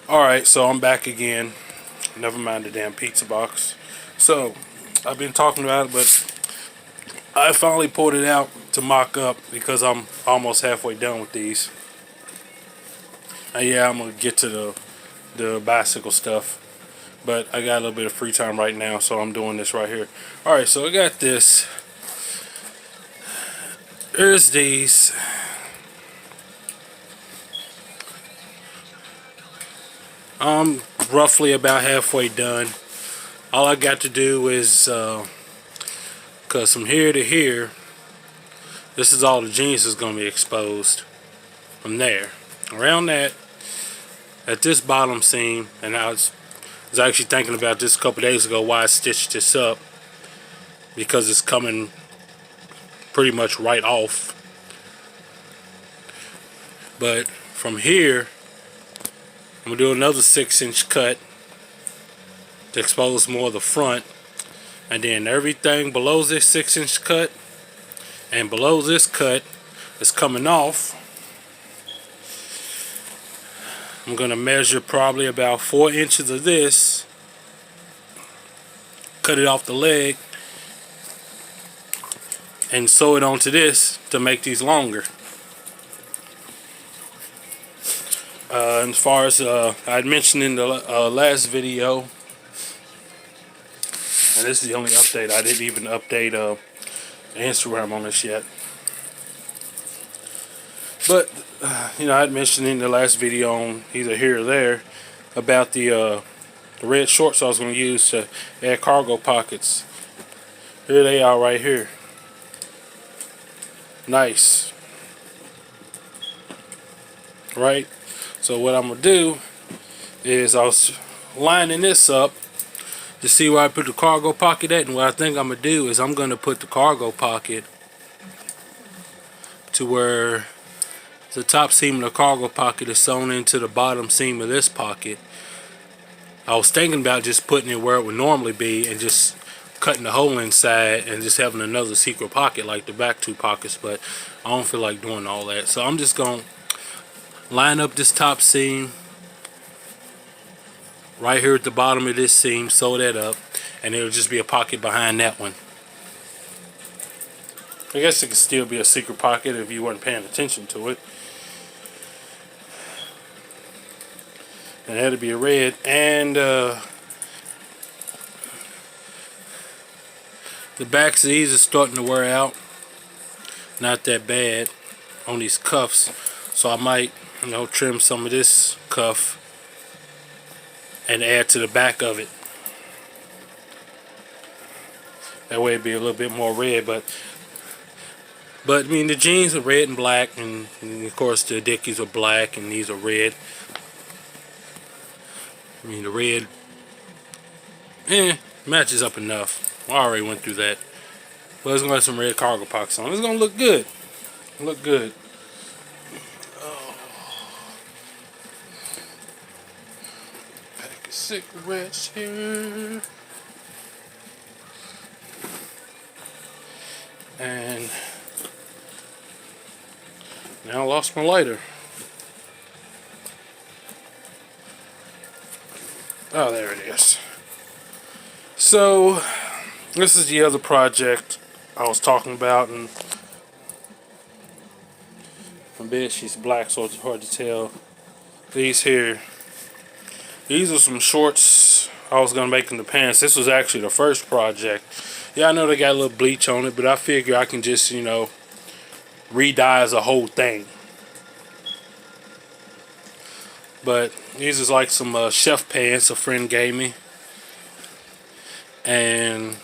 Alright, so I'm back again. Never mind the damn pizza box. So, I've been talking about it, but I finally pulled it out to mock up because I'm almost halfway done with these. And yeah, I'm going to get to the bicycle stuff. But I got a little bit of free time right now, so I'm doing this right here. Alright, so I got this. Here's these. I'm roughly about halfway done. All I got to do is, because from here to here, this is all the jeans is going to be exposed. From there, around that, at this bottom seam, and I was actually thinking about this a couple days ago why I stitched this up, because it's coming pretty much right off. But from here, I'm going to do another 6-inch cut to expose more of the front, and then everything below this 6-inch cut and below this cut is coming off. I'm going to measure probably about 4 inches of this, cut it off the leg, and sew it onto this to make these longer. As far as I had mentioned in the last video, and this is the only update, I didn't even update Instagram on this yet. But you know, I had mentioned in the last video on either here or there about the red shorts I was going to use to add cargo pockets. Here they are right here. Nice. Right? So what I'm going to do is I was lining this up to see where I put the cargo pocket at, and what I think I'm going to do is I'm going to put the cargo pocket to where the top seam of the cargo pocket is sewn into the bottom seam of this pocket. I was thinking about just putting it where it would normally be and just cutting the hole inside and just having another secret pocket like the back two pockets, but I don't feel like doing all that. So I'm just going to line up this top seam right here at the bottom of this seam, sew that up, and it'll just be a pocket behind that one. I guess it could still be a secret pocket if you weren't paying attention to it. And that'll be a red. And the backs of these are starting to wear out. Not that bad on these cuffs. So I might, you know, trim some of this cuff and add to the back of it. That way it'd be a little bit more red, but I mean, the jeans are red and black, and of course the Dickies are black and these are red. I mean, the red matches up enough. I already went through that. But it's gonna have some red cargo pockets on. It's gonna look good. Look good. Oh. Pack of cigarettes here. And now I lost my lighter. Oh, there it is. So, this is the other project I was talking about, and my bed she's black, so it's hard to tell. These here, these are some shorts I was gonna make into pants. This was actually the first project. Yeah, I know they got a little bleach on it, but I figure I can just, you know, re-dye as a whole thing. But these is like some chef pants a friend gave me, and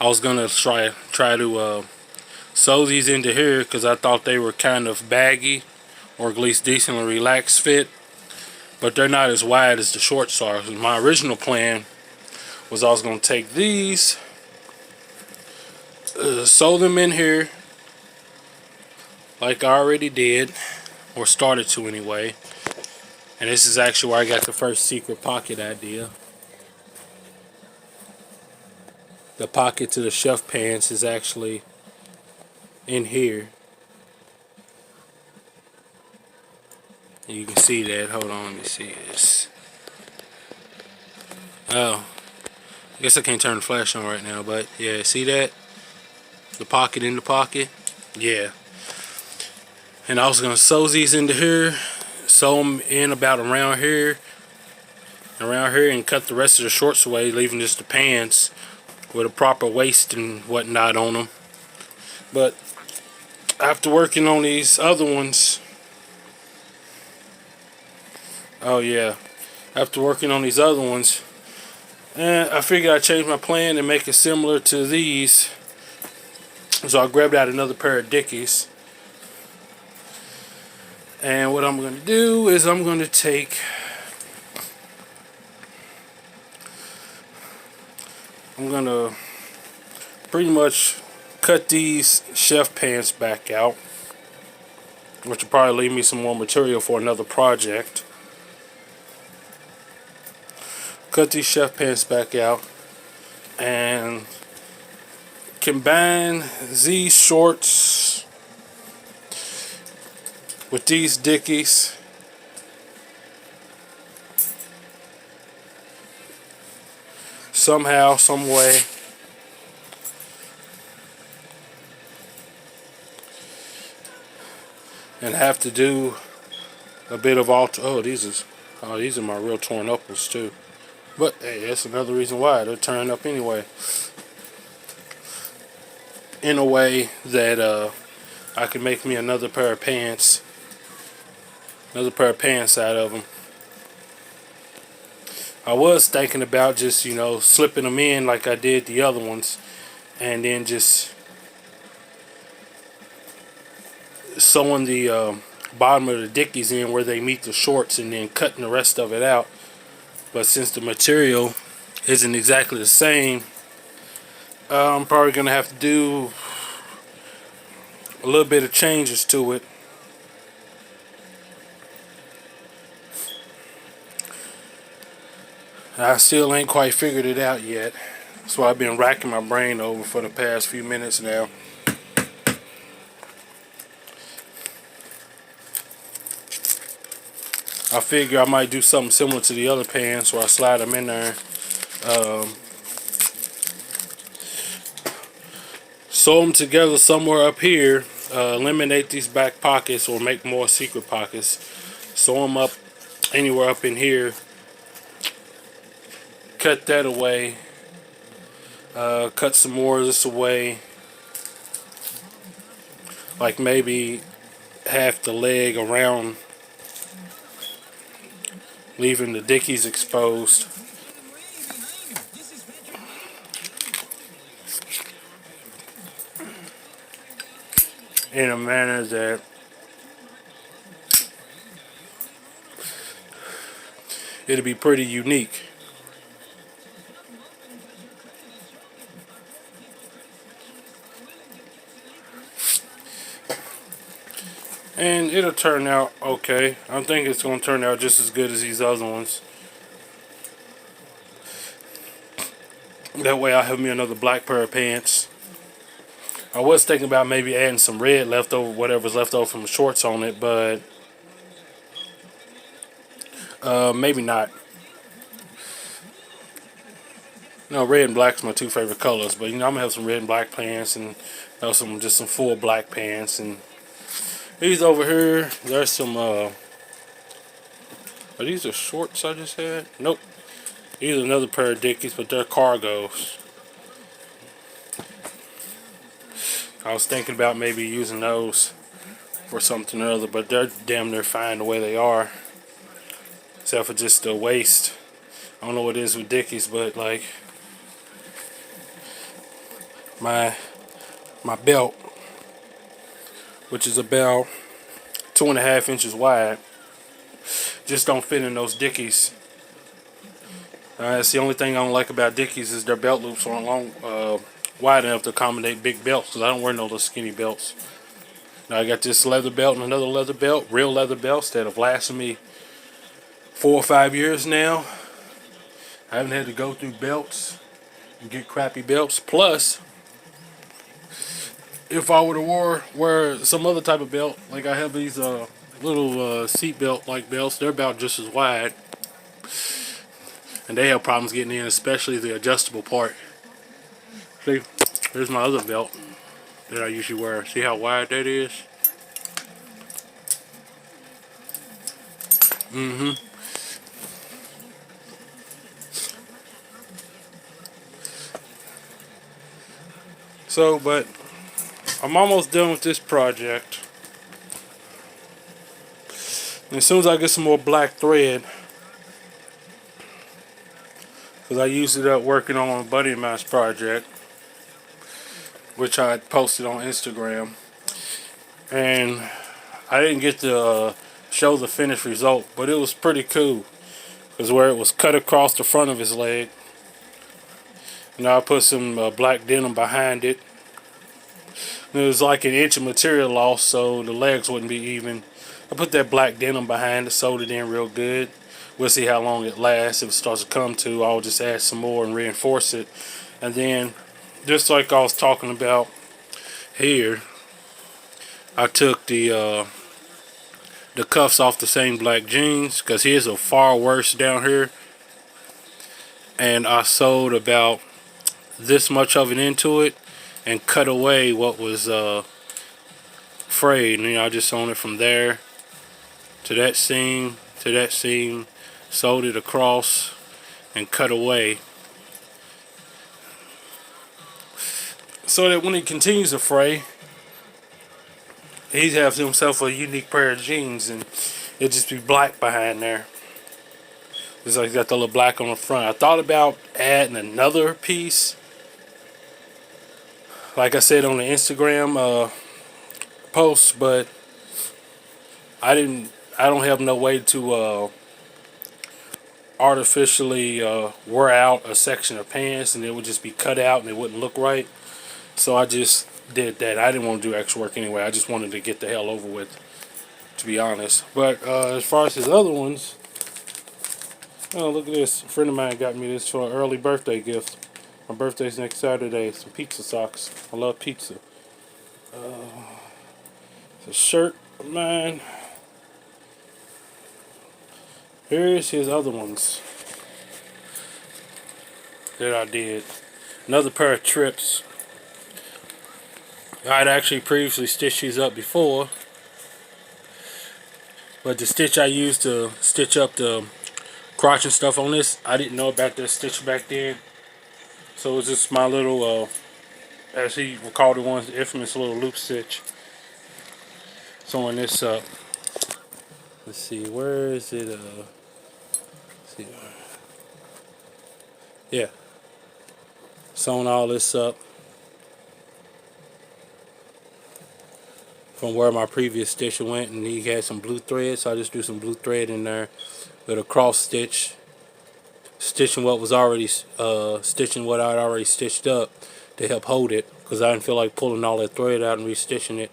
I was gonna try to sew these into here because I thought they were kind of baggy, or at least decently relaxed fit. But they're not as wide as the shorts are. My original plan was I was gonna take these, sew them in here like I already did, or started to anyway. And this is actually where I got the first secret pocket idea. The pocket to the chef pants is actually in here. You can see that. Hold on, let me see this. Oh, I guess I can't turn the flash on right now, but yeah, see that? The pocket in the pocket? Yeah. And I was gonna sew these into here, sew them in about around here, and cut the rest of the shorts away, leaving just the pants with a proper waist and whatnot on them. But after working on these other ones, oh yeah, after working on these other ones, I figured I'd change my plan and make it similar to these. So I grabbed out another pair of Dickies. And what I'm going to do is I'm going to pretty much cut these chef pants back out, which will probably leave me some more material for another project. Cut these chef pants back out and combine these shorts with these Dickies. Somehow, some way. And have to do a bit of these are my real torn up ones too. But hey, that's another reason why they're turning up anyway. In a way that I can make me another pair of pants. Another pair of pants out of them. I was thinking about just, slipping them in like I did the other ones. And then just sewing the bottom of the Dickies in where they meet the shorts and then cutting the rest of it out. But since the material isn't exactly the same, I'm probably going to have to do a little bit of changes to it. I still ain't quite figured it out yet. That's why I've been racking my brain over for the past few minutes now. I figure I might do something similar to the other pants where I slide them in there. Sew them together somewhere up here. Eliminate these back pockets or make more secret pockets. Sew them up anywhere up in here. Cut that away. Cut some more of this away. Like maybe half the leg around, leaving the Dickies exposed. In a manner that it'll be pretty unique. And it'll turn out okay. I think it's going to turn out just as good as these other ones. That way I'll have me another black pair of pants. I was thinking about maybe adding some red leftover, whatever's left over from the shorts on it, but maybe not. No, red and black's my two favorite colors, but I'm gonna have some red and black pants and just some full black pants. And these over here, there's some are these the shorts I just had? Nope. These are another pair of Dickies, but they're cargos. I was thinking about maybe using those for something or other, but they're damn near fine the way they are. Except for just the waist. I don't know what it is with Dickies, but like my belt, which is about 2.5 inches wide, just don't fit in those Dickies. That's the only thing I don't like about Dickies is their belt loops aren't long, wide enough to accommodate big belts, because I don't wear no little skinny belts. Now I got this leather belt and another leather belt, real leather belts that have lasted me 4 or 5 years now. I haven't had to go through belts and get crappy belts. Plus, if I were to wear some other type of belt, like I have these little seat belt like belts. They're about just as wide, and they have problems getting in, especially the adjustable part. See, there's my other belt that I usually wear. See how wide that is? Mm-hmm. So, but I'm almost done with this project. And as soon as I get some more black thread, because I used it up working on a buddy of mine's project, which I posted on Instagram, and I didn't get to show the finished result, but it was pretty cool. Because where it was cut across the front of his leg, I put some black denim behind it. And it was like an inch of material loss, so the legs wouldn't be even. I put that black denim behind it, sewed it in real good. We'll see how long it lasts. If it starts to come to, I'll just add some more and reinforce it. And then, just like I was talking about here, I took the cuffs off the same black jeans, because his are far worse down here. And I sewed about this much of it into it and cut away what was frayed. And I just sewn it from there to that seam, sewed it across and cut away, so that when it continues to fray, he has himself a unique pair of jeans, and it just be black behind there. It's like got the little black on the front. I thought about adding another piece, like I said on the Instagram post, but I don't have no way to artificially wear out a section of pants, and it would just be cut out and it wouldn't look right. So I just did that. I didn't want to do extra work anyway. I just wanted to get the hell over with, to be honest. But as far as his other ones, oh, look at this. A friend of mine got me this for an early birthday gift. My birthday's next Saturday. Some pizza socks. I love pizza. It's a shirt of mine. Here's his other ones that I did. Another pair of trips. I'd actually previously stitched these up before, but the stitch I used to stitch up the crotch and stuff on this, I didn't know about this stitch back then. So it was just my little, as he would call it once, the infamous little loop stitch. Sewing this up. Let's see, where is it? Let's see. Yeah. Sewing all this up from where my previous stitch went, and he had some blue thread, so I just do some blue thread in there with a cross stitch, stitching what was already stitching what I'd already stitched up to help hold it, because I didn't feel like pulling all that thread out and restitching it,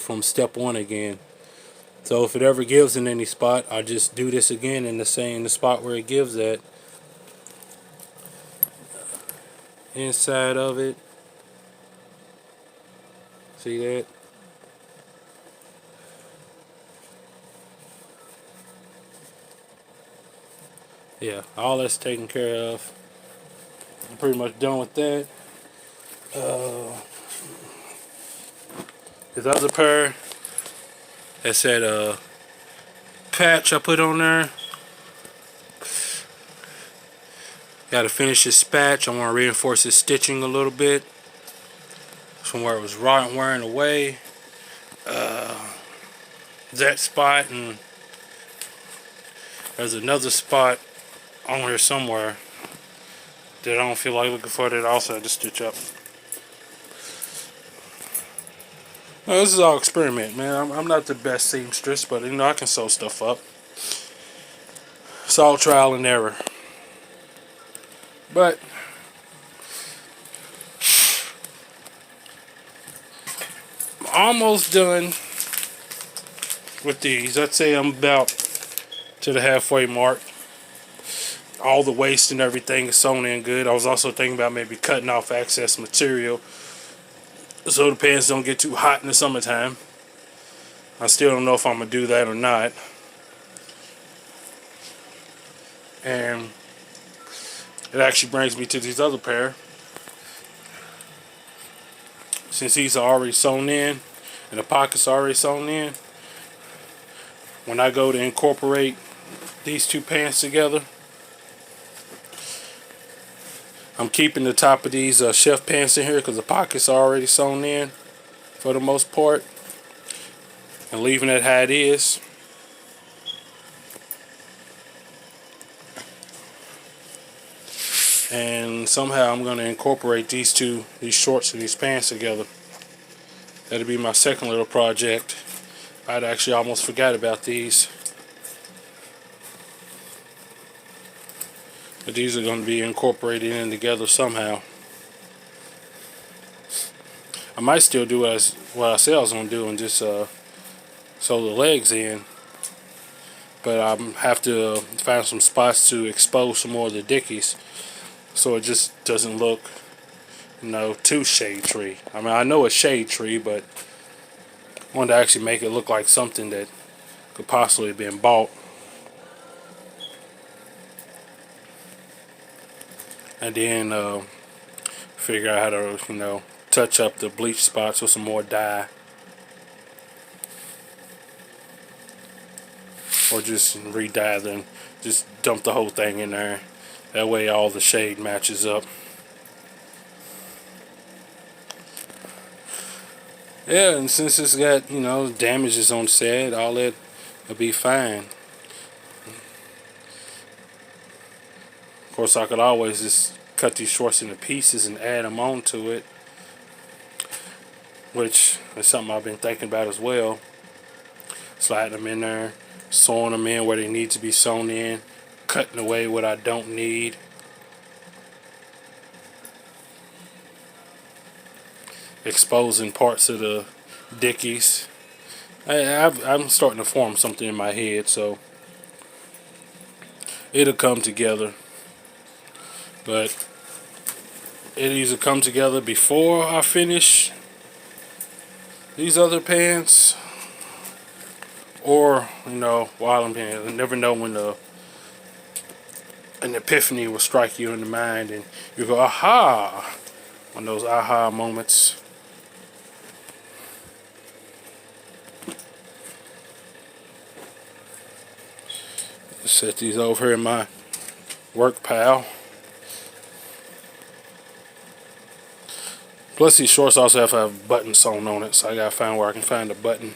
from step one again. So if it ever gives in any spot, I just do this again in the spot where it gives at. Inside of it. See that? Yeah, all that's taken care of. I'm pretty much done with that. This other pair, that's that patch I put on there. Got to finish this patch. I want to reinforce this stitching a little bit from where it was wearing away. That spot, and there's another spot on here somewhere that I don't feel like looking for, that I also had to stitch up. Now, this is all experiment, man. I'm not the best seamstress, but I can sew stuff up. It's all trial and error. But I'm almost done with these. I'd say I'm about to the halfway mark. All the waist and everything is sewn in good. I was also thinking about maybe cutting off excess material so the pants don't get too hot in the summertime. I still don't know if I'm gonna do that or not. And it actually brings me to these other pair. Since these are already sewn in and the pockets are already sewn in, when I go to incorporate these two pants together, I'm keeping the top of these chef pants in here because the pockets are already sewn in for the most part, and leaving it how it is. And somehow I'm going to incorporate these shorts and these pants together. That'll be my second little project. I'd actually almost forgot about these. But these are going to be incorporated in together somehow. I might still do what I said I was going to do and just sew the legs in. But I have to find some spots to expose some more of the dickies, so it just doesn't look, too shade tree. I mean, I know it's shade tree, but I wanted to actually make it look like something that could possibly have been bought. And then figure out how to, touch up the bleach spots with some more dye. Or just re-dye them. Just dump the whole thing in there. That way all the shade matches up. Yeah, and since it's got, damages on the side, all that will be fine. Of course, I could always just cut these shorts into pieces and add them onto it, which is something I've been thinking about as well. Sliding them in there, sewing them in where they need to be sewn in, cutting away what I don't need. Exposing parts of the dickies. I'm starting to form something in my head, so it'll come together. But it either come together before I finish these other pants, or while I'm here. I never know when an epiphany will strike you in the mind, and you go, aha! One of those aha moments. Set these over here in my work pile. Plus these shorts also have to have buttons sewn on it, so I gotta find where I can find a button.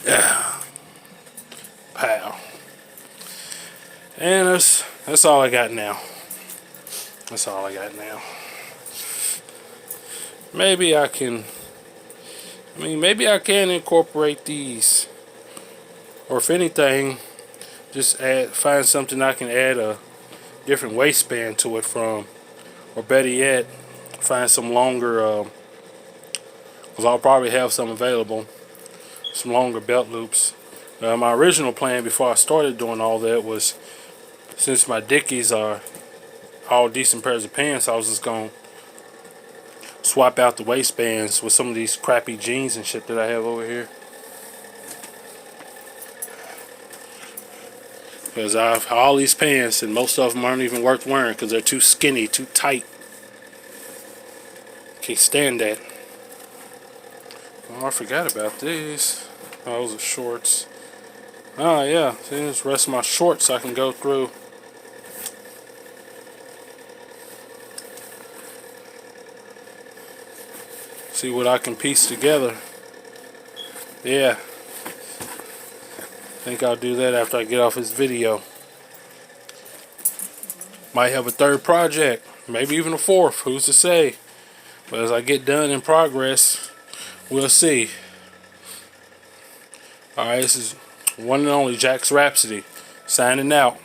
Yeah. Pile. And that's all I got now. That's all I got now. Maybe I can incorporate these, or if anything, just find something I can add a different waistband to it from, or better yet, find some longer, because I'll probably have some available, some longer belt loops. My original plan before I started doing all that was, since my dickies are all decent pairs of pants, I was just going to swap out the waistbands with some of these crappy jeans and shit that I have over here. Because I have all these pants and most of them aren't even worth wearing because they're too skinny, too tight. Can't stand that. Oh, I forgot about these. Oh, those are shorts. Oh yeah, see, this the rest of my shorts I can go through. See what I can piece together. Yeah. I think I'll do that after I get off this video. Might have a third project. Maybe even a fourth. Who's to say? But as I get done in progress, we'll see. Alright, this is one and only Jack's Rhapsody. Signing out.